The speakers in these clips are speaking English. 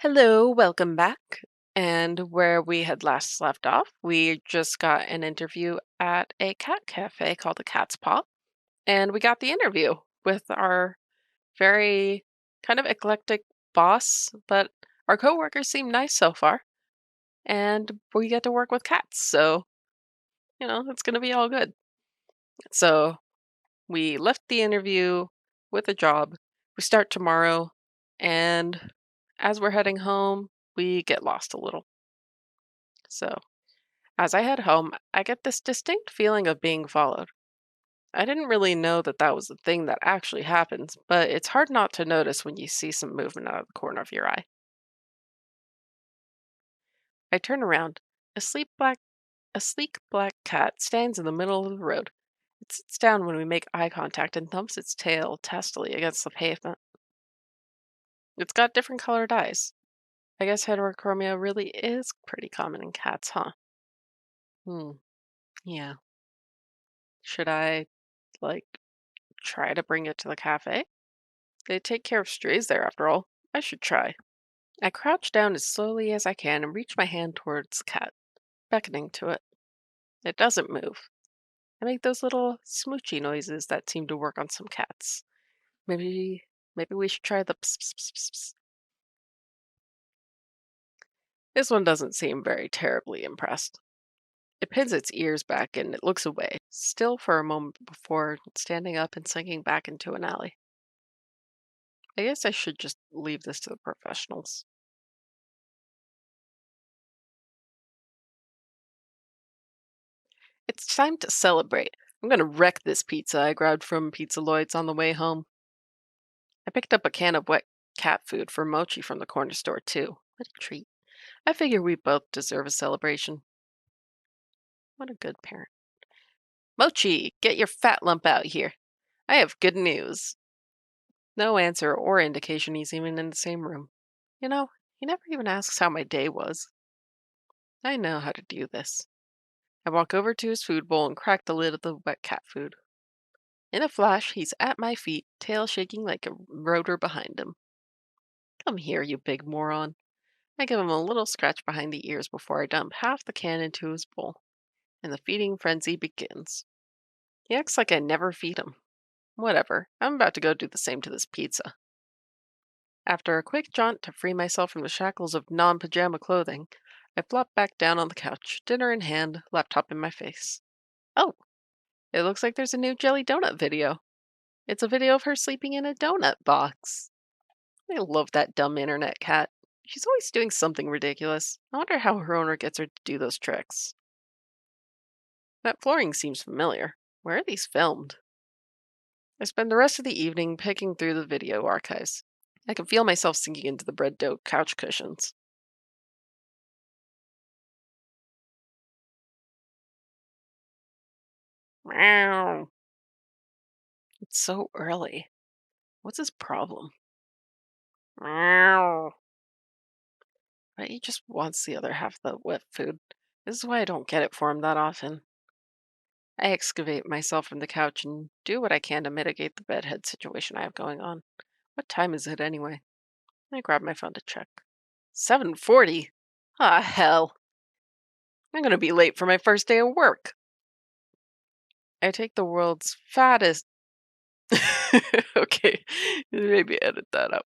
Hello, welcome back. And where we had last left off, we just got an interview at a cat cafe called the Cat's Paw. And we got the interview with our very kind of eclectic boss, but our coworkers seem nice so far. And we get to work with cats. So, it's going to be all good. So we left the interview with a job. We start tomorrow. And as we're heading home, we get lost a little. So as I head home, I get this distinct feeling of being followed. I didn't really know that that was the thing that actually happens, but it's hard not to notice when you see some movement out of the corner of your eye. I turn around. A sleek black cat stands in the middle of the road. It sits down when we make eye contact and thumps its tail testily against the pavement. It's got different colored eyes. I guess heterochromia really is pretty common in cats, huh? Hmm. Yeah. Should I, like, try to bring it to the cafe? They take care of strays there, after all. I should try. I crouch down as slowly as I can and reach my hand towards the cat, beckoning to it. It doesn't move. I make those little smoochy noises that seem to work on some cats. Maybe, maybe we should try the ps ps ps ps ps. This one doesn't seem very terribly impressed. It pins its ears back and it looks away, still for a moment before standing up and sinking back into an alley. I guess I should just leave this to the professionals. It's time to celebrate. I'm gonna wreck this pizza I grabbed from Pizza Lloyd's on the way home. I picked up a can of wet cat food for Mochi from the corner store, too. What a treat. I figure we both deserve a celebration. What a good parent. Mochi, get your fat lump out here. I have good news. No answer or indication he's even in the same room. He never even asks how my day was. I know how to do this. I walk over to his food bowl and crack the lid of the wet cat food. In a flash, he's at my feet, tail shaking like a rotor behind him. Come here, you big moron. I give him a little scratch behind the ears before I dump half the can into his bowl, and the feeding frenzy begins. He acts like I never feed him. Whatever, I'm about to go do the same to this pizza. After a quick jaunt to free myself from the shackles of non pajama clothing, I flop back down on the couch, dinner in hand, laptop in my face. Oh, it looks like there's a new Jelly Donut video. It's a video of her sleeping in a donut box. I love that dumb internet cat. She's always doing something ridiculous. I wonder how her owner gets her to do those tricks. That flooring seems familiar. Where are these filmed? I spend the rest of the evening picking through the video archives. I can feel myself sinking into the bread dough couch cushions. Meow. It's so early. What's his problem? Meow. But he just wants the other half of the wet food. This is why I don't get it for him that often. I excavate myself from the couch and do what I can to mitigate the bedhead situation I have going on. What time is it anyway? I grab my phone to check. 7:40? Ah, hell. I'm gonna be late for my first day of work. I take the world's fattest. Okay, maybe edit that out.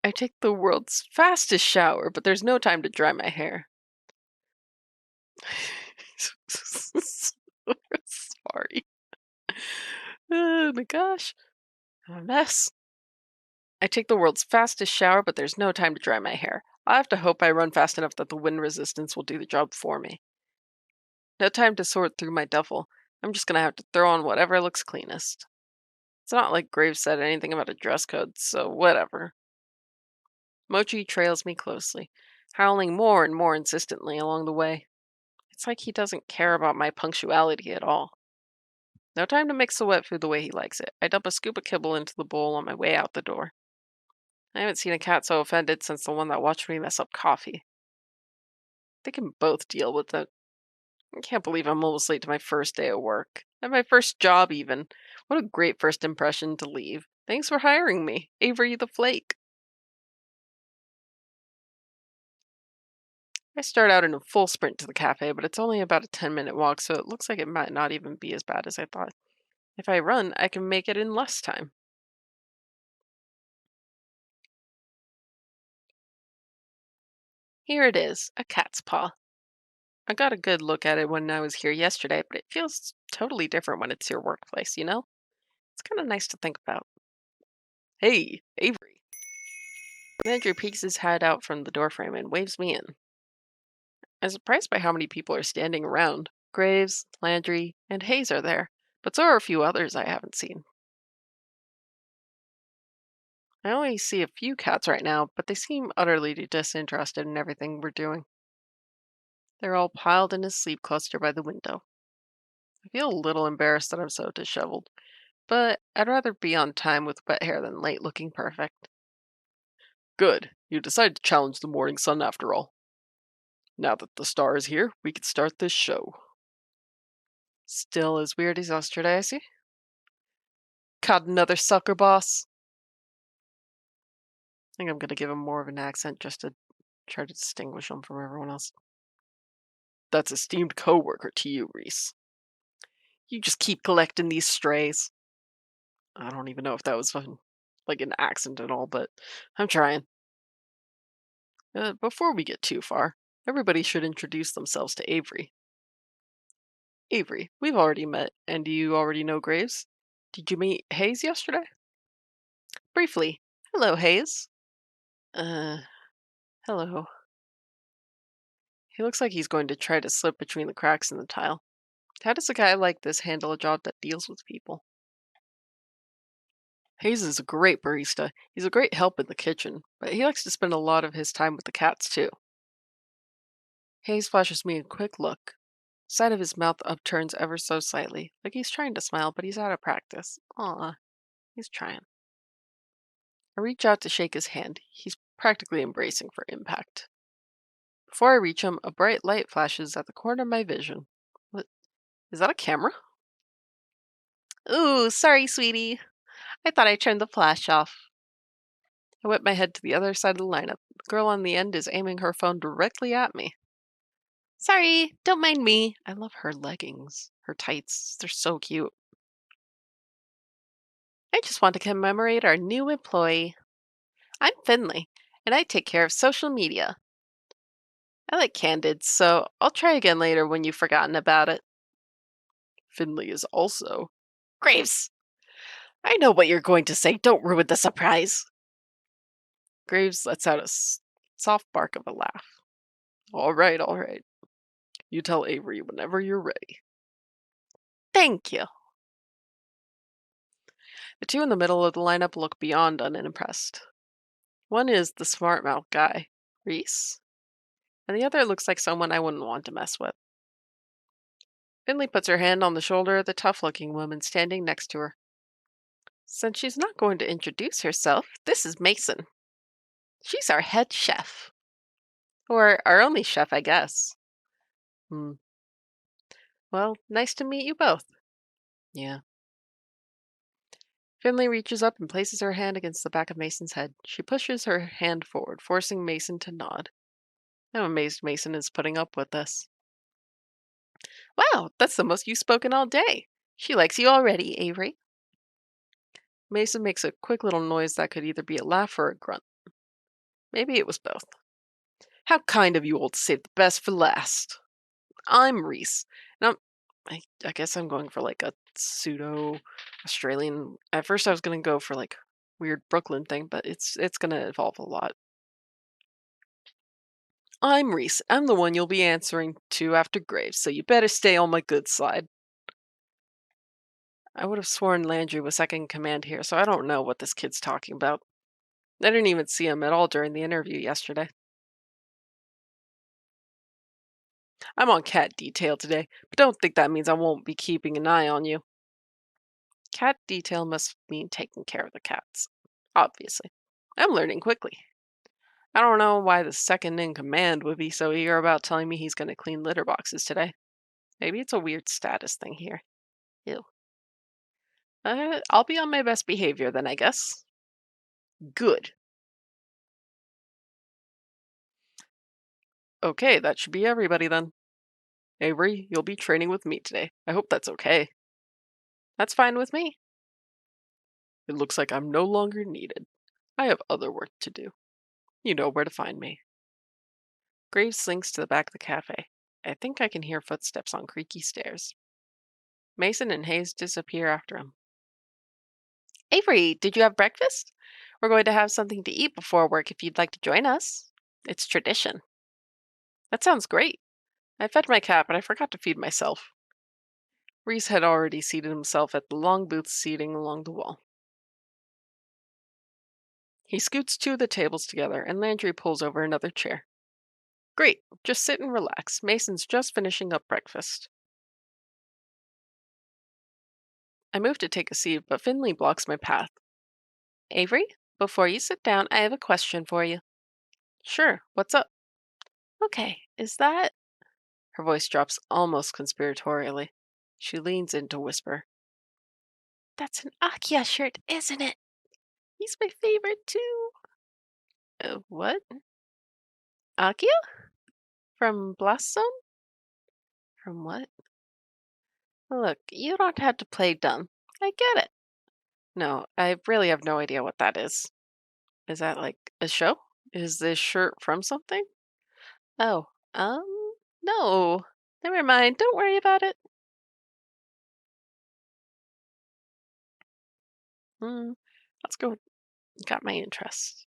I take the world's fastest shower, but there's no time to dry my hair. Sorry. Oh my gosh. I'm a mess. I take the world's fastest shower, but there's no time to dry my hair. I have to hope I run fast enough that the wind resistance will do the job for me. No time to sort through my duffel. I'm just gonna have to throw on whatever looks cleanest. It's not like Graves said anything about a dress code, so whatever. Mochi trails me closely, howling more and more insistently along the way. It's like he doesn't care about my punctuality at all. No time to mix the wet food the way he likes it. I dump a scoop of kibble into the bowl on my way out the door. I haven't seen a cat so offended since the one that watched me mess up coffee. They can both deal with it. I can't believe I'm almost late to my first day of work. And my first job, even. What a great first impression to leave. Thanks for hiring me, Avery the Flake. I start out in a full sprint to the cafe, but it's only about a 10-minute walk, so it looks like it might not even be as bad as I thought. If I run, I can make it in less time. Here it is, a cat's paw. I got a good look at it when I was here yesterday, but it feels totally different when it's your workplace, you know? It's kind of nice to think about. Hey, Avery. Andrew peeks his head out from the doorframe and waves me in. I'm surprised by how many people are standing around. Graves, Landry, and Hayes are there, but so are a few others I haven't seen. I only see a few cats right now, but they seem utterly disinterested in everything we're doing. They're all piled in a sleep cluster by the window. I feel a little embarrassed that I'm so disheveled, but I'd rather be on time with wet hair than late looking perfect. Good. You decided to challenge the morning sun after all. Now that the star is here, we can start this show. Still as weird as yesterday, I see. Caught another sucker, boss. I think I'm gonna give him more of an accent just to try to distinguish him from everyone else. That's esteemed coworker to you, Reese. You just keep collecting these strays. I don't even know if that was like an accent at all, but I'm trying. Before we get too far, everybody should introduce themselves to Avery. Avery, we've already met, and you already know Graves. Did you meet Hayes yesterday? Briefly. Hello, Hayes. Uh, hello. He looks like he's going to try to slip between the cracks in the tile. How does a guy like this handle a job that deals with people? Hayes is a great barista. He's a great help in the kitchen, but he likes to spend a lot of his time with the cats, too. Hayes flashes me a quick look. Side of his mouth upturns ever so slightly, like he's trying to smile, but he's out of practice. Aw, he's trying. I reach out to shake his hand. He's practically embracing for impact. Before I reach him, a bright light flashes at the corner of my vision. What? Is that a camera? Ooh, sorry, sweetie. I thought I turned the flash off. I whip my head to the other side of the lineup. The girl on the end is aiming her phone directly at me. Sorry, don't mind me. I love her leggings, her tights. They're so cute. I just want to commemorate our new employee. I'm Finley, and I take care of social media. I like candid, so I'll try again later when you've forgotten about it. Finley is also. Graves! I know what you're going to say. Don't ruin the surprise. Graves lets out a soft bark of a laugh. All right, all right. You tell Avery whenever you're ready. Thank you. The two in the middle of the lineup look beyond unimpressed. One is the smart mouth guy, Reese, and the other looks like someone I wouldn't want to mess with. Finley puts her hand on the shoulder of the tough looking woman standing next to her. Since she's not going to introduce herself, this is Mason. She's our head chef. Or our only chef, I guess. Hmm. Well, nice to meet you both. Yeah. Finley reaches up and places her hand against the back of Mason's head. She pushes her hand forward, forcing Mason to nod. I'm amazed Mason is putting up with this. Wow, that's the most you've spoken all day. She likes you already, Avery. Mason makes a quick little noise that could either be a laugh or a grunt. Maybe it was both. How kind of you all to save the best for last. I'm Reese, and I guess I'm going for like a pseudo Australian. At first, I was gonna go for like weird Brooklyn thing, but it's gonna evolve a lot. I'm Reese. I'm the one you'll be answering to after Graves, so you better stay on my good side. I would have sworn Landry was second in command here, so I don't know what this kid's talking about. I didn't even see him at all during the interview yesterday. I'm on cat detail today, but don't think that means I won't be keeping an eye on you. Cat detail must mean taking care of the cats. Obviously. I'm learning quickly. I don't know why the second in command would be so eager about telling me he's going to clean litter boxes today. Maybe it's a weird status thing here. Ew. I'll be on my best behavior then, I guess. Good. Okay, that should be everybody then. Avery, you'll be training with me today. I hope that's okay. That's fine with me. It looks like I'm no longer needed. I have other work to do. You know where to find me. Graves slinks to the back of the cafe. I think I can hear footsteps on creaky stairs. Mason and Hayes disappear after him. Avery, did you have breakfast? We're going to have something to eat before work if you'd like to join us. It's tradition. That sounds great. I fed my cat, but I forgot to feed myself. Reese had already seated himself at the long booth seating along the wall. He scoots two of the tables together, and Landry pulls over another chair. Great, just sit and relax. Mason's just finishing up breakfast. I move to take a seat, but Finley blocks my path. Avery, before you sit down, I have a question for you. Sure, what's up? Okay, is that... Her voice drops almost conspiratorially. She leans in to whisper. That's an Akia shirt, isn't it? He's my favorite too. What? Akia? From Blast Zone? From what? Look, you don't have to play dumb. I get it. No, I really have no idea what that is. Is that like a show? Is this shirt from something? Oh, no. Never mind. Don't worry about it. Let's go. Got my interest.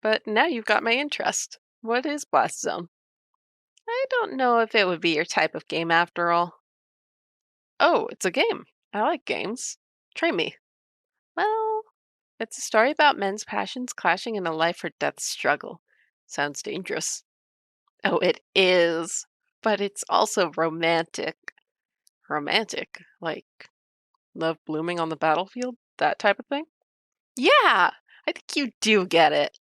But now you've got my interest. What is Blast Zone? I don't know if it would be your type of game after all. Oh, it's a game. I like games. Train me. Well, it's a story about men's passions clashing in a life or death struggle. Sounds dangerous. Oh, it is. But it's also romantic. Romantic? Like love blooming on the battlefield? That type of thing? Yeah, I think you do get it.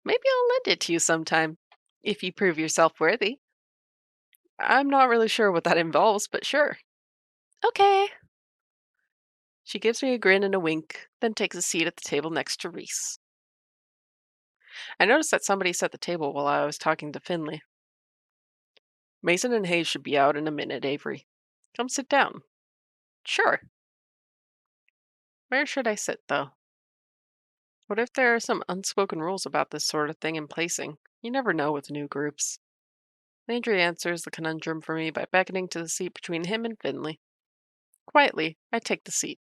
Maybe I'll lend it to you sometime, if you prove yourself worthy. I'm not really sure what that involves, but sure. Okay. She gives me a grin and a wink, then takes a seat at the table next to Reese. I noticed that somebody set the table while I was talking to Finley. Mason and Hayes should be out in a minute, Avery. Come sit down. Sure. Where should I sit, though? What if there are some unspoken rules about this sort of thing in placing? You never know with new groups. Landry answers the conundrum for me by beckoning to the seat between him and Finley. Quietly, I take the seat.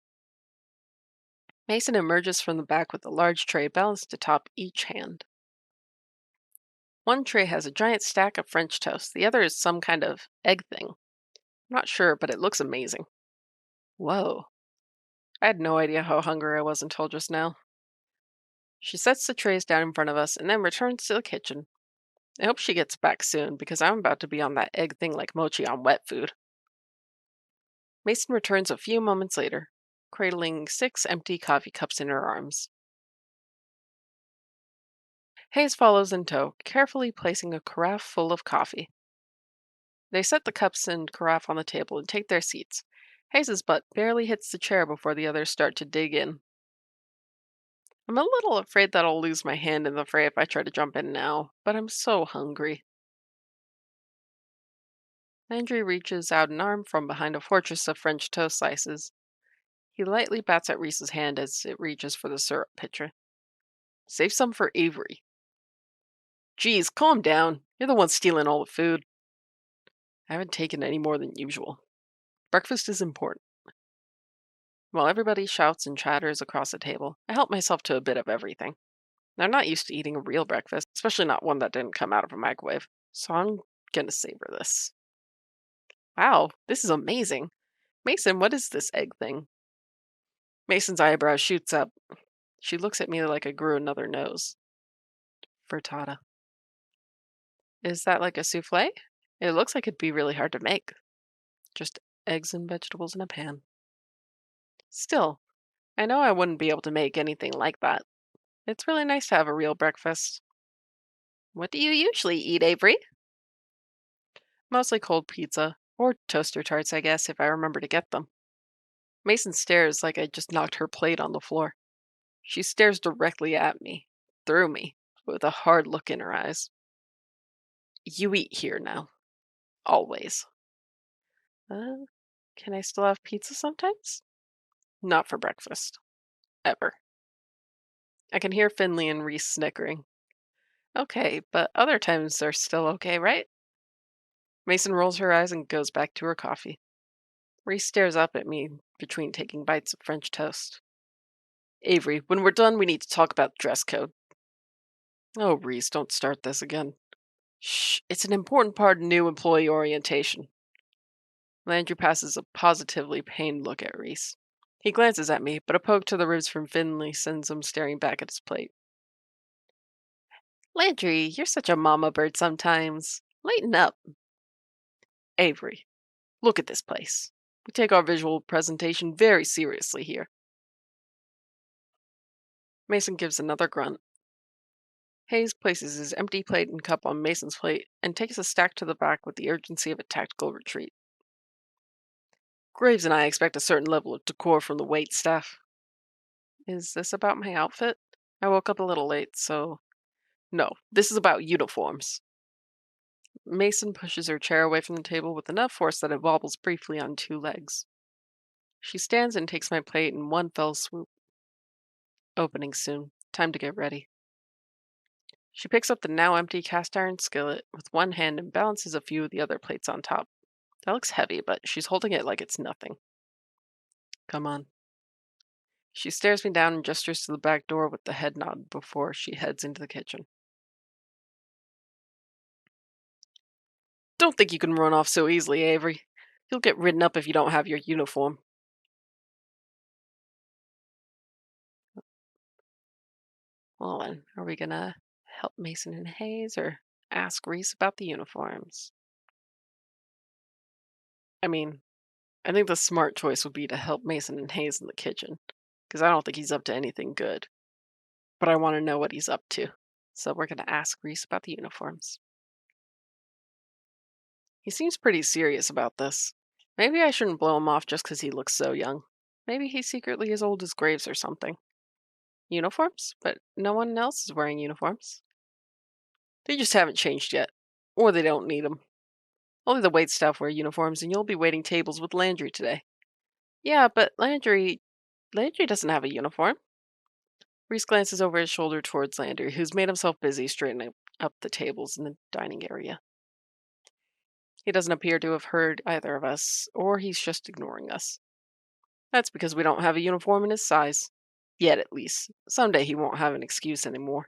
Mason emerges from the back with a large tray balanced atop each hand. One tray has a giant stack of French toast. The other is some kind of egg thing. I'm not sure, but it looks amazing. Whoa. I had no idea how hungry I was until just now. She sets the trays down in front of us and then returns to the kitchen. I hope she gets back soon because I'm about to be on that egg thing like mochi on wet food. Mason returns a few moments later, cradling 6 empty coffee cups in her arms. Hayes follows in tow, carefully placing a carafe full of coffee. They set the cups and carafe on the table and take their seats. Hayes's butt barely hits the chair before the others start to dig in. I'm a little afraid that I'll lose my hand in the fray if I try to jump in now, but I'm so hungry. Landry reaches out an arm from behind a fortress of French toast slices. He lightly bats at Reese's hand as it reaches for the syrup pitcher. Save some for Avery. Geez, calm down. You're the one stealing all the food. I haven't taken any more than usual. Breakfast is important. While everybody shouts and chatters across the table, I help myself to a bit of everything. I'm not used to eating a real breakfast, especially not one that didn't come out of a microwave, so I'm gonna savor this. Wow, this is amazing. Mason, what is this egg thing? Mason's eyebrow shoots up. She looks at me like I grew another nose. Frittata. Is that like a souffle? It looks like it'd be really hard to make. Just eggs and vegetables in a pan. Still, I know I wouldn't be able to make anything like that. It's really nice to have a real breakfast. What do you usually eat, Avery? Mostly cold pizza, or toaster tarts, I guess, if I remember to get them. Mason stares like I just knocked her plate on the floor. She stares directly at me, through me, with a hard look in her eyes. You eat here now. Always. Uh, can I still have pizza sometimes? Not for breakfast. Ever. I can hear Finley and Reese snickering. Okay, but other times they're still okay, right? Mason rolls her eyes and goes back to her coffee. Reese stares up at me between taking bites of French toast. Avery, when we're done, we need to talk about dress code. Oh, Reese, don't start this again. Shh, it's an important part of new employee orientation. Landry passes a positively pained look at Reese. He glances at me, but a poke to the ribs from Finley sends him staring back at his plate. Landry, you're such a mama bird sometimes. Lighten up. Avery, look at this place. We take our visual presentation very seriously here. Mason gives another grunt. Hayes places his empty plate and cup on Mason's plate and takes a stack to the back with the urgency of a tactical retreat. Graves and I expect a certain level of decor from the wait staff. Is this about my outfit? I woke up a little late, so no, this is about uniforms. Mason pushes her chair away from the table with enough force that it wobbles briefly on two legs. She stands and takes my plate in one fell swoop. Opening soon. Time to get ready. She picks up the now empty cast iron skillet with one hand and balances a few of the other plates on top. That looks heavy, but she's holding it like it's nothing. Come on. She stares me down and gestures to the back door with the head nod before she heads into the kitchen. Don't think you can run off so easily, Avery. You'll get ridden up if you don't have your uniform. Well then, are we gonna help Mason and Hayes or ask Reese about the uniforms? I mean, I think the smart choice would be to help Mason and Hayes in the kitchen, because I don't think he's up to anything good. But I want to know what he's up to. So we're gonna ask Reese about the uniforms. He seems pretty serious about this. Maybe I shouldn't blow him off just because he looks so young. Maybe he's secretly as old as Graves or something. Uniforms? But no one else is wearing uniforms. They just haven't changed yet. Or they don't need them. Only the waitstaff wear uniforms, and you'll be waiting tables with Landry today. Yeah, but Landry doesn't have a uniform. Reese glances over his shoulder towards Landry, who's made himself busy straightening up the tables in the dining area. He doesn't appear to have heard either of us, or he's just ignoring us. That's because we don't have a uniform in his size. Yet, at least. Someday he won't have an excuse anymore.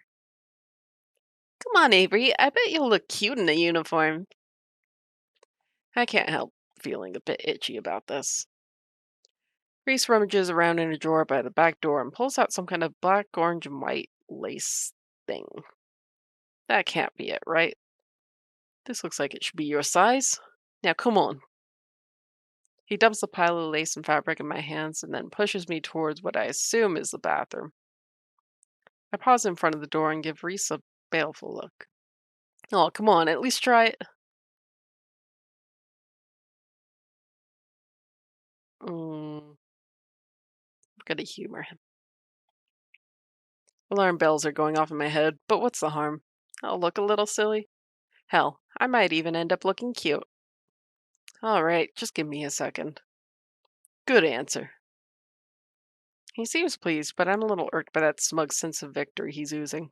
Come on, Avery. I bet you'll look cute in a uniform. I can't help feeling a bit itchy about this. Reese rummages around in a drawer by the back door and pulls out some kind of black, orange, and white lace thing. That can't be it, right? This looks like it should be your size. Now, come on. He dumps the pile of lace and fabric in my hands and then pushes me towards what I assume is the bathroom. I pause in front of the door and give Reese a baleful look. Oh, come on, at least try it. I'm gonna humor him. Alarm bells are going off in my head, but what's the harm? I'll look a little silly. Hell, I might even end up looking cute. All right, just give me a second. Good answer. He seems pleased, but I'm a little irked by that smug sense of victory he's oozing.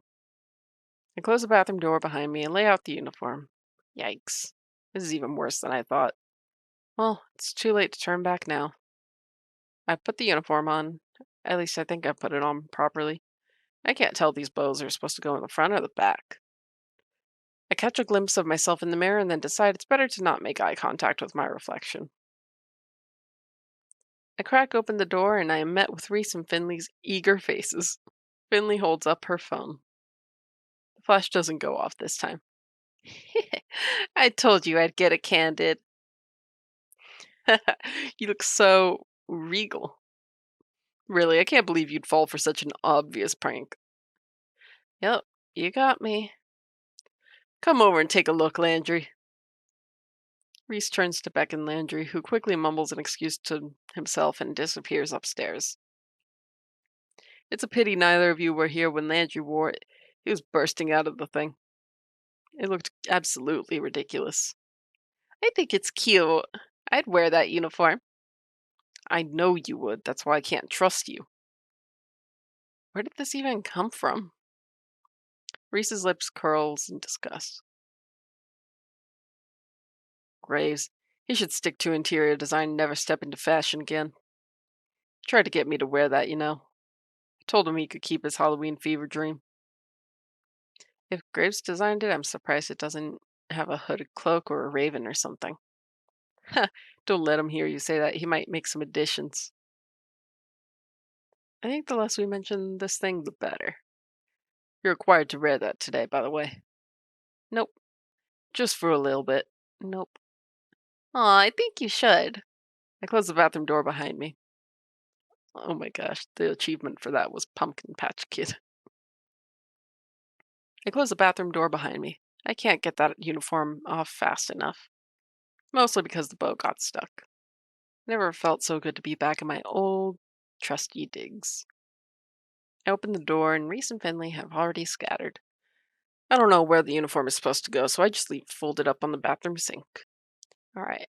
I close the bathroom door behind me and lay out the uniform. Yikes. This is even worse than I thought. Well, it's too late to turn back now. I put the uniform on. At least I think I put it on properly. I can't tell if these bows are supposed to go in the front or the back. I catch a glimpse of myself in the mirror and then decide it's better to not make eye contact with my reflection. I crack open the door and I am met with Reese and Finley's eager faces. Finley holds up her phone. The flash doesn't go off this time. I told you I'd get a candid. You look so regal. Really, I can't believe you'd fall for such an obvious prank. Yep, you got me. Come over and take a look, Landry. Reese turns to beckon Landry, who quickly mumbles an excuse to himself and disappears upstairs. It's a pity neither of you were here when Landry wore it. He was bursting out of the thing. It looked absolutely ridiculous. I think it's cute. I'd wear that uniform. I know you would. That's why I can't trust you. Where did this even come from? Reese's lips curls in disgust. Graves. He should stick to interior design and never step into fashion again. Tried to get me to wear that, you know. I told him he could keep his Halloween fever dream. If Graves designed it, I'm surprised it doesn't have a hooded cloak or a raven or something. Don't let him hear you say that. He might make some additions. I think the less we mention this thing, the better. You're required to wear that today, by the way. Nope. Just for a little bit. Nope. Aw, I think you should. I closed the bathroom door behind me. Oh my gosh, the achievement for that was Pumpkin Patch Kid. I closed the bathroom door behind me. I can't get that uniform off fast enough. Mostly because the bow got stuck. Never felt so good to be back in my old, trusty digs. I opened the door, and Reese and Finley have already scattered. I don't know where the uniform is supposed to go, so I just leave it folded up on the bathroom sink. All right,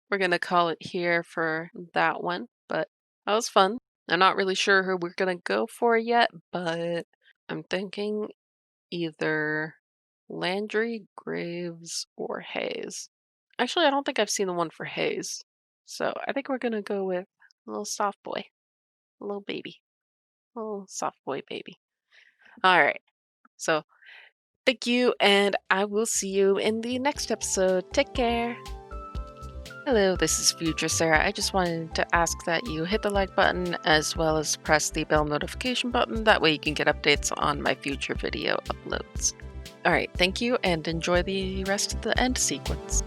we're going to call it here for that one, but that was fun. I'm not really sure who we're going to go for yet, but I'm thinking either Landry, Graves, or Hayes. Actually, I don't think I've seen the one for Hayes, so I think we're going to go with a little soft boy, a little baby, a little soft boy baby. All right, so thank you, and I will see you in the next episode. Take care. Hello, this is Future Sarah. I just wanted to ask that you hit the like button as well as press the bell notification button. That way you can get updates on my future video uploads. All right, thank you and enjoy the rest of the end sequence.